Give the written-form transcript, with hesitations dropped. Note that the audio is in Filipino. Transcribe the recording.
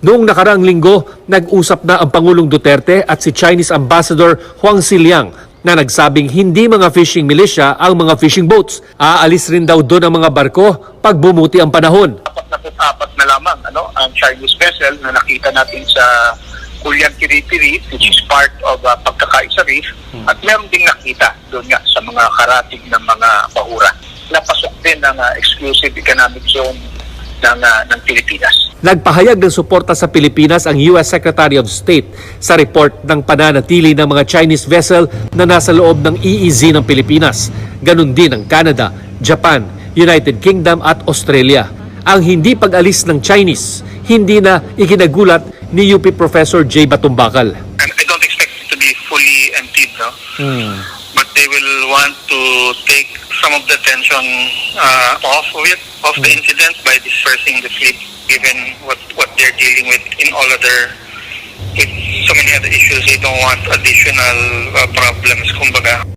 Noong nakaraang linggo, nag-usap na ang Pangulong Duterte at si Chinese Ambassador Huang Xiliang na nagsabing hindi mga fishing militia ang mga fishing boats. Aalis rin daw doon ang mga barko pag bumuti ang panahon. Apat na lamang ang Chinese vessel na nakita natin sa Hulyo Reef, which is part of pagkakaisa reef, at meron ding nakita doon nga sa mga karating ng mga bahura. Napasok din ng exclusive economic zone ng Pilipinas. Nagpahayag ng suporta sa Pilipinas ang US Secretary of State sa report ng pananatili ng mga Chinese vessel na nasa loob ng EEZ ng Pilipinas. Ganon din ang Canada, Japan, United Kingdom at Australia. Ang hindi pag-alis ng Chinese, hindi na ikinagulat ni UP Professor J. Batumbakal. And I don't expect it to be fully emptied, no? But they will want to take some of the tension off the incident by dispersing the fleet, given what they're dealing with with so many other issues. They don't want additional problems, kumbaga.